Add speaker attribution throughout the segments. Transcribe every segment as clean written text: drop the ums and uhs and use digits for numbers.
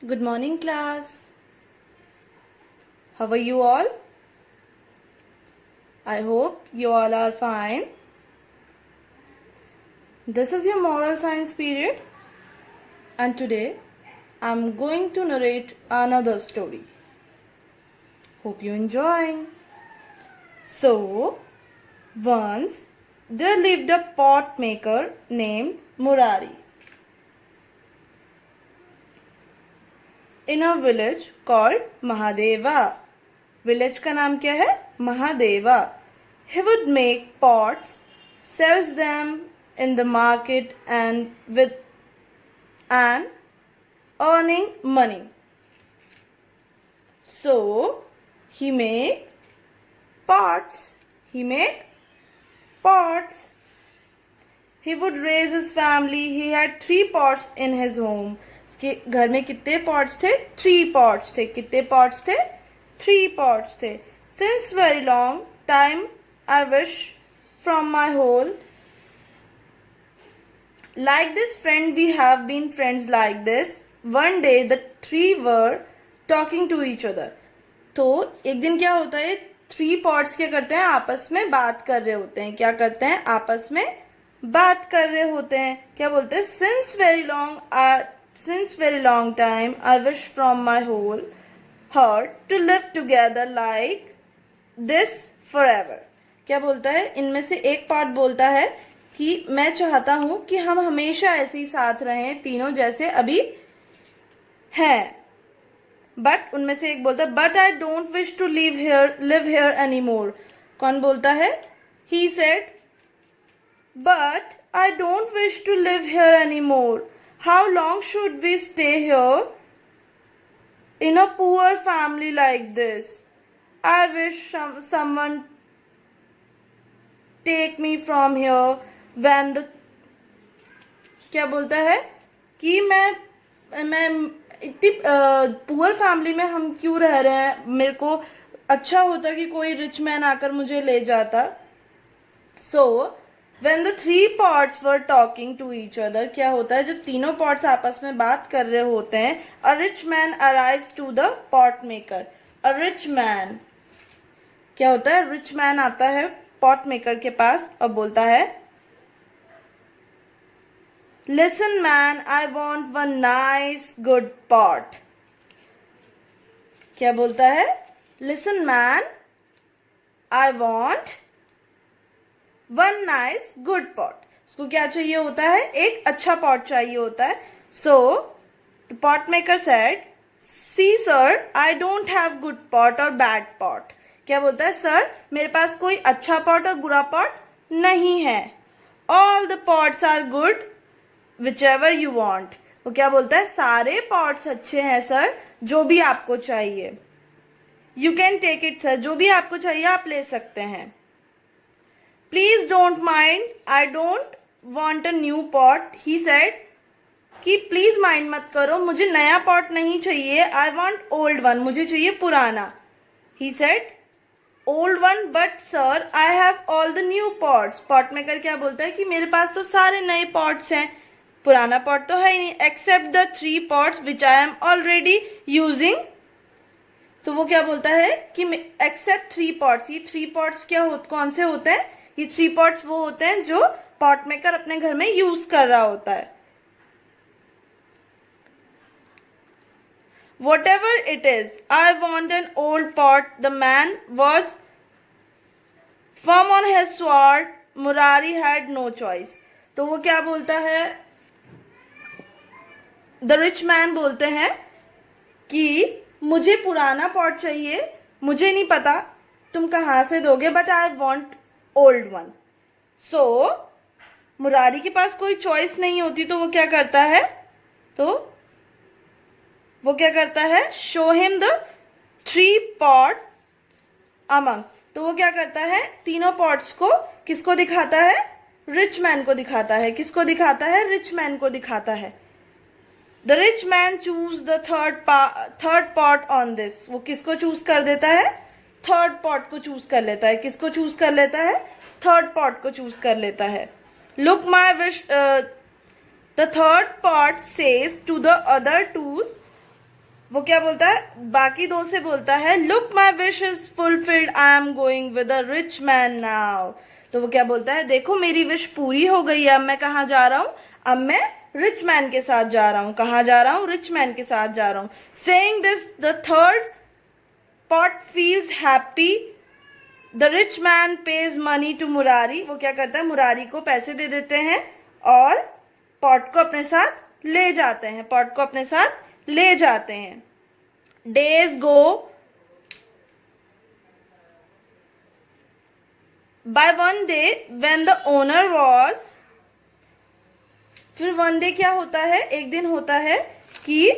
Speaker 1: Good morning, class. How are you all? I hope you all are fine. This is your moral science period, and today I'm going to narrate another story. Hope you enjoying. So, once there lived a pot maker named Murari in a village called Mahadeva. Village का नाम क्या है? Mahadeva. He would make pots, sells them in the market and earning money. So he make pots. He would raise his family. He had 3 pots in his home. उसके घर में कितने pots थे? 3 pots थे. कितने pots थे? 3 pots थे. Since very long time I wish from my whole like this friend we have been friends like this. One day the 3 were talking to each other. तो एक दिन क्या होता है? 3 pots क्या करते हैं? आपस में बात कर रहे होते हैं. क्या करते हैं? आपस में बात कर रहे होते हैं. क्या बोलते हैं? Since very long time I wish from my whole heart to live together like this forever. क्या बोलता है? इनमें से एक पार्ट बोलता है कि मैं चाहता हूं कि हम हमेशा ऐसे ही साथ रहें, तीनों जैसे अभी हैं. बट उनमें से एक बोलता है but I don't wish to live here any more. कौन बोलता है? He said but I don't wish to live here any more. How long should we stay here in a poor family like this? I wish someone take me from here when the क्या बोलता है कि मैं इतनी poor family में हम क्यों रह रहे हैं. मेरे को अच्छा होता कि कोई रिच मैन आकर मुझे ले जाता. सो when the 3 pots were talking to each other, क्या होता है जब तीनों pots आपस में बात कर रहे होते हैं? A rich man arrives to the pot maker. A rich man क्या होता है? Rich man आता है pot maker के पास और बोलता है Listen man, I want one nice good pot. क्या बोलता है? Listen man, I want one nice good pot. उसको क्या चाहिए होता है? एक अच्छा पॉट चाहिए होता है. So the pot maker said see sir I don't have good pot और बैड पॉट. क्या बोलता है? सर मेरे पास कोई अच्छा पॉट और बुरा पॉट नहीं है. All the pots are good whichever you want. वो क्या बोलता है? सारे पॉट्स अच्छे हैं सर, जो भी आपको चाहिए. You can take it sir, जो भी आपको चाहिए आप ले सकते हैं. Please don't mind, I don't want a new pot. He said कि प्लीज माइंड मत करो, मुझे नया पॉट नहीं चाहिए. आई वॉन्ट ओल्ड वन, मुझे चाहिए पुराना. He said old one but sir I have all the new pots. Pot maker क्या बोलता है कि मेरे पास तो सारे नए पॉट्स हैं, पुराना पॉट तो है ही नहीं. Except the 3 pots which I am already using. तो वो क्या बोलता है कि एक्सेप्ट 3 पॉट्स. ये 3 पॉट्स कौन से होते हैं? ये 3 पॉट्स वो होते हैं जो पॉट मेकर अपने घर में यूज कर रहा होता है. Whatever it is, I want an old pot. The man was firm on his sword. Murari had no choice. तो वो क्या बोलता है? The rich man बोलते हैं कि मुझे पुराना पॉट चाहिए, मुझे नहीं पता तुम कहाँ से दोगे, but I want old one. So Murari के पास कोई चॉइस नहीं होती, तो वो क्या करता है? Show him the 3 pot amongst. तो वो क्या करता है? तीनों पॉट्स को किसको दिखाता है? रिच मैन को दिखाता है. किसको दिखाता है? रिच मैन को दिखाता है. The rich man choose the third pot on this. वो किसको चूज कर देता है? थर्ड पॉट को चूज कर लेता है. किसको चूज कर लेता है? थर्ड पॉट को चूज कर लेता है. Look my wish the third pot says to the other twos वो क्या बोलता है, बाकी दो से बोलता है look my wish is fulfilled, I am going with a rich man now. तो वो क्या बोलता है, देखो मेरी विश पूरी हो गई है, अब मैं कहाँ जा रहा हूँ, अब मैं रिच मैन के साथ जा रहा हूँ। कहाँ जा रहा हूँ, रिच मैन के साथ जा रहा हूँ। Saying this the third pot feels happy, the rich man pays money to Murari. वो क्या करता है, मुरारी को पैसे दे देते हैं और पॉट को अपने साथ ले जाते हैं, पॉट को अपने साथ ले जाते हैं। Days go by one day when the owner was, फिर वन डे क्या होता है, एक दिन होता है कि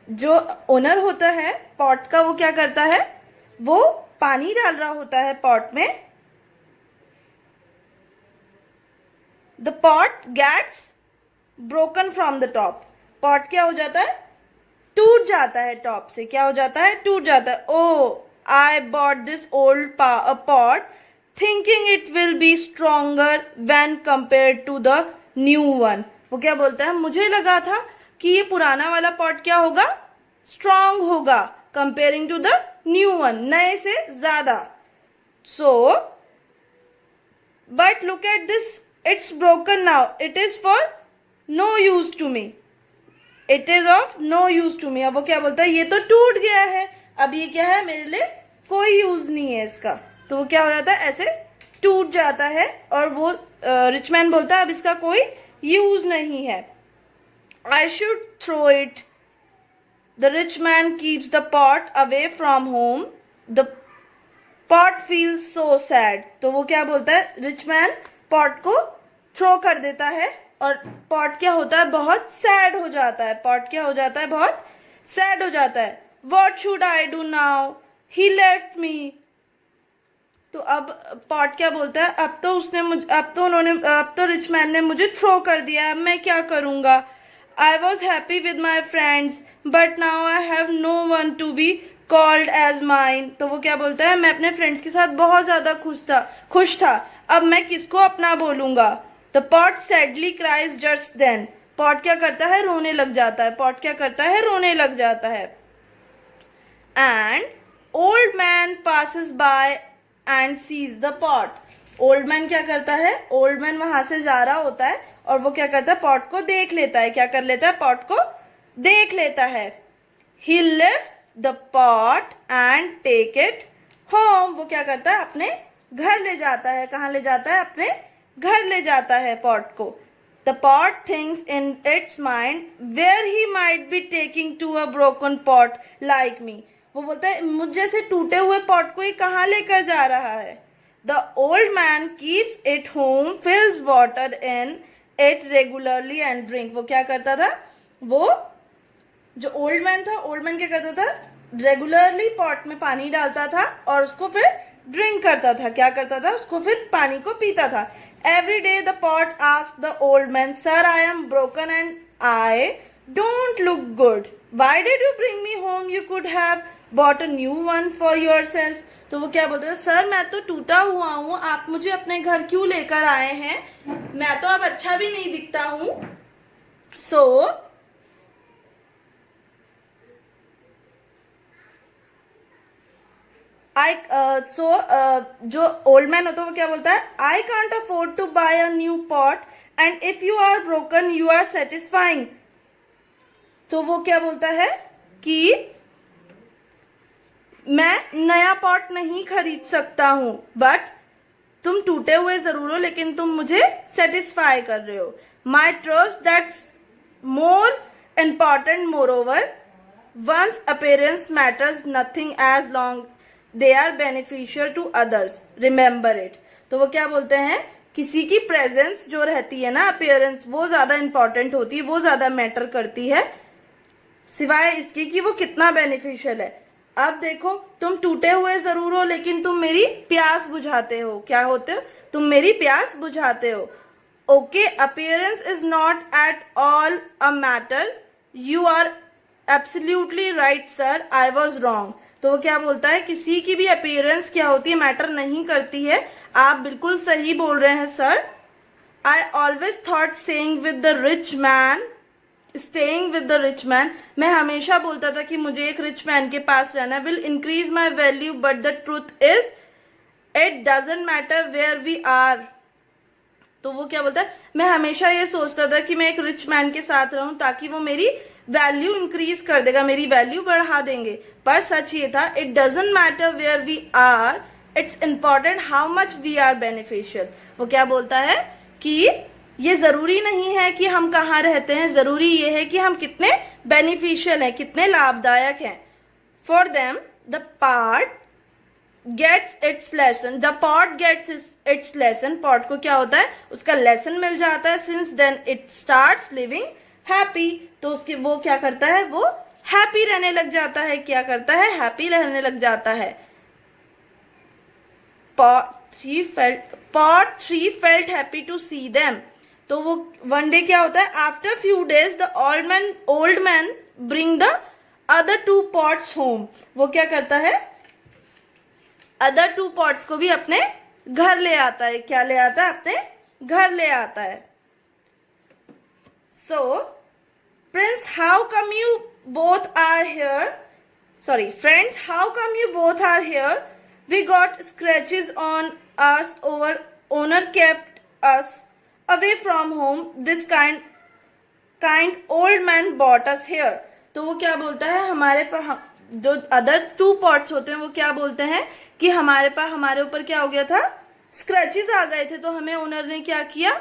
Speaker 1: जो ओनर होता है पॉट का, वो क्या करता है, वो पानी डाल रहा होता है पॉट में। The pot gets broken from the top, pot क्या हो जाता है, टूट जाता है टॉप से, क्या हो जाता है, टूट जाता है। Oh I bought this old pot thinking it will be stronger when compare to the new one. वो क्या बोलता है, मुझे लगा था कि ये पुराना वाला पॉट क्या होगा, स्ट्रांग होगा, comparing to the new one, नए से ज्यादा। So but look at this, it's broken now, it is for no use to me, it is of no use to me. अब वो क्या बोलता है, ये तो टूट गया है, अब ये क्या है, मेरे लिए कोई यूज नहीं है इसका। तो वो क्या हो जाता है, ऐसे टूट जाता है और वो रिच मैन बोलता है अब इसका कोई यूज नहीं है। I should throw it. The rich man keeps the pot away from home. The pot feels so sad. तो वो क्या बोलता है, रिच मैन पॉट को थ्रो कर देता है और पॉट क्या होता है, बहुत सैड हो जाता है, पॉट क्या हो जाता है, बहुत सैड हो जाता है। What should I do now? He left me. तो अब पॉट क्या बोलता है, अब तो रिच मैन ने मुझे थ्रो कर दिया, अब मैं क्या करूंगा। I was happy with my friends, but now I have no one to be called as mine. तो वो क्या बोलता है, मैं अपने फ्रेंड्स के साथ बहुत ज्यादा खुश था, अब मैं किसको अपना बोलूंगा। The pot sadly cries just then. Pot क्या करता है, रोने लग जाता है, पॉट क्या करता है, रोने लग जाता है। And old man passes by and sees the pot. Old man क्या करता है, ओल्ड मैन वहां से जा रहा होता है और वो क्या करता है, पॉट को देख लेता है, क्या कर लेता है, पॉट को देख लेता है। He left the pot and take it home. वो क्या करता है, अपने घर ले जाता है, कहाँ ले जाता है, अपने घर ले जाता है पॉट को। The pot thinks in its mind where he might be taking to a broken pot like me. वो बोलता है मुझ जैसे टूटे हुए पॉट को ये कहाँ लेकर जा रहा है। The old man keeps it home, fills water in it regularly and drink. वो क्या करता था, वो जो ओल्ड मैन था, ओल्ड मैन क्या करता था, रेगुलरली पॉट में पानी डालता था और उसको फिर ड्रिंक करता था, क्या करता था, उसको फिर पानी को पीता था। Every day the pot asked the old man, Sir, I am broken and I don't look good. Why did you bring me home? You could have bought a new one for yourself. तो वो क्या बोलते हैं, sir मैं तो टूटा हुआ हूँ, आप मुझे अपने घर क्यों लेकर आए हैं, मैं तो अब अच्छा भी नहीं दिखता हूँ। जो ओल्ड मैन होता है वो क्या बोलता है, I can't afford to buy a new pot and if you are broken you are satisfying. तो वो क्या बोलता है कि मैं नया पॉट नहीं खरीद सकता हूं, बट तुम टूटे हुए जरूर हो लेकिन तुम मुझे सेटिस्फाई कर रहे हो। My trust that's more important, moreover one's appearance matters nothing as long they are beneficial to others, remember it. तो वो क्या बोलते हैं, किसी की प्रेजेंस जो रहती है ना, अपीयरेंस, वो ज्यादा इंपॉर्टेंट होती है, वो ज्यादा मैटर करती है, सिवाय इसके कि वो कितना बेनिफिशियल है। अब देखो तुम टूटे हुए जरूर हो लेकिन तुम मेरी प्यास बुझाते हो, क्या होते हो, तुम मेरी प्यास बुझाते हो। Okay, appearance is not at all a matter, you are absolutely right sir, I was wrong. तो वो क्या बोलता है, किसी की भी अपीयरेंस क्या होती है, मैटर नहीं करती है, आप बिल्कुल सही बोल रहे हैं sir, I always thought staying with the rich man, मैं हमेशा बोलता था कि मुझे एक रिच मैन के पास रहना will increase my value, but the truth is it doesn't matter where we are. तो वो क्या बोलता है, मैं हमेशा ये सोचता था कि मैं एक रिच मैन के साथ रहूं ताकि वो मेरी वैल्यू इंक्रीज कर देगा, मेरी वैल्यू बढ़ा देंगे. पर सच ये था, it doesn't matter where we are, it's important how much we are beneficial. वो क्या बोलता है कि ये जरूरी नहीं है कि हम कहाँ रहते हैं, जरूरी ये है कि हम कितने बेनिफिशियल हैं, कितने लाभदायक हैं. For them the pot gets its lesson, the pot gets its lesson. Pot को क्या होता है, उसका लेसन मिल जाता है. Since then it starts living happy, तो उसके वो क्या करता है, वो हैप्पी रहने लग जाता है. क्या करता है, हैप्पी रहने लग जाता है. Pot 3 felt happy to see them. तो वो वन डे क्या होता है, after few days the old man bring the other 2 pots home. वो क्या करता है, अदर 2 pots को भी अपने घर ले आता है. क्या ले आता है, अपने घर ले आता है. So, Prince, how come you both are here? Sorry, friends, how come you both are here? We got scratches on us. Our owner kept us away from home. This kind old man brought us here. तो वो क्या बोलता है, हमारे पास जो other 2 pots होते हैं वो क्या बोलते हैं कि हमारे ऊपर क्या हो गया था, स्क्रैचेस आ गए थे, तो हमें ओनर ने क्या किया,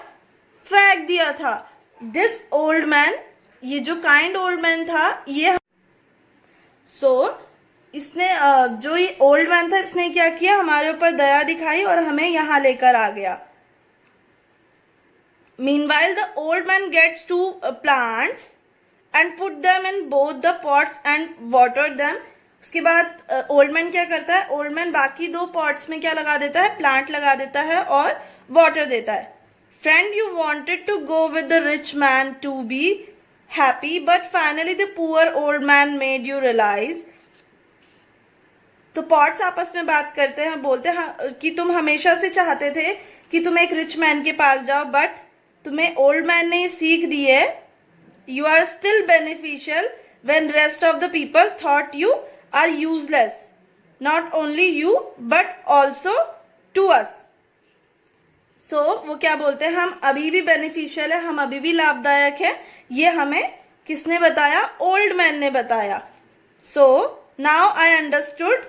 Speaker 1: फेंक दिया था. दिस ओल्ड मैन, ये जो काइंड ओल्ड मैन था, ये इसने जो ये ओल्ड मैन था, इसने क्या किया, हमारे ऊपर दया दिखाई और हमें यहां लेकर आ गया. Meanwhile the old man gets 2 plants and put them in both the pots and water them. उसके बाद ओल्ड मैन क्या करता है, ओल्ड मैन बाकी 2 pots में क्या लगा देता है, प्लांट लगा देता है और वाटर देता है. Friend, you wanted to go with the rich man to be happy, but finally the poor old man made you realise. तो पॉट्स आपस में बात करते हैं, बोलते हैं कि तुम हमेशा से चाहते थे कि तुम एक रिच मैन के पास जाओ, बट तुम्हें ओल्ड मैन ने सीख दी है, you are still beneficial when rest of the people thought you are useless, not only you but also to us. So वो क्या बोलते हैं, हम अभी भी बेनिफिशियल है, हम अभी भी लाभदायक है. ये हमें किसने बताया, ओल्ड मैन ने बताया. So now I understood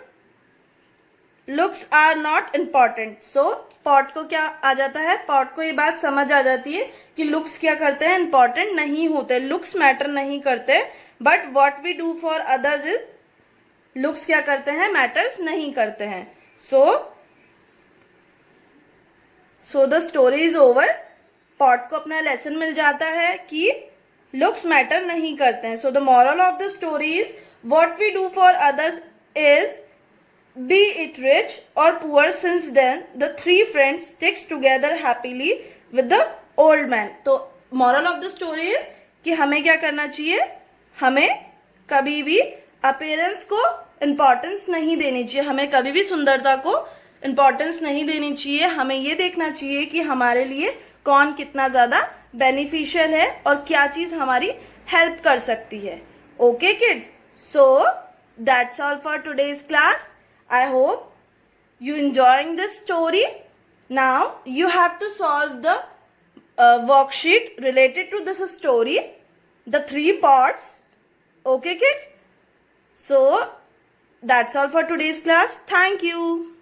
Speaker 1: looks are not important. So pot को क्या आ जाता है, पॉट को ये बात समझ आ जाती है कि लुक्स क्या करते हैं, इंपॉर्टेंट नहीं होते, लुक्स मैटर नहीं करते. But what we do for others is, looks क्या करते हैं, मैटर्स नहीं करते हैं. So the story is over. Pot को अपना लेसन मिल जाता है कि लुक्स मैटर नहीं करते हैं. So the moral of the story is, what we do for others is, be it rich or poor. Since then the 3 friends sticks together happily with the old man. तो moral of the story is कि हमें क्या करना चाहिए, हमें कभी भी appearance को importance नहीं देनी चाहिए, हमें कभी भी सुंदरता को importance नहीं देनी चाहिए. हमें ये देखना चाहिए कि हमारे लिए कौन कितना ज्यादा beneficial है और क्या चीज हमारी help कर सकती है. Okay kids, so that's all for today's class. I hope you enjoying this story. Now you have to solve the worksheet related to this story, the 3 parts. Okay kids? So that's all for today's class. Thank you.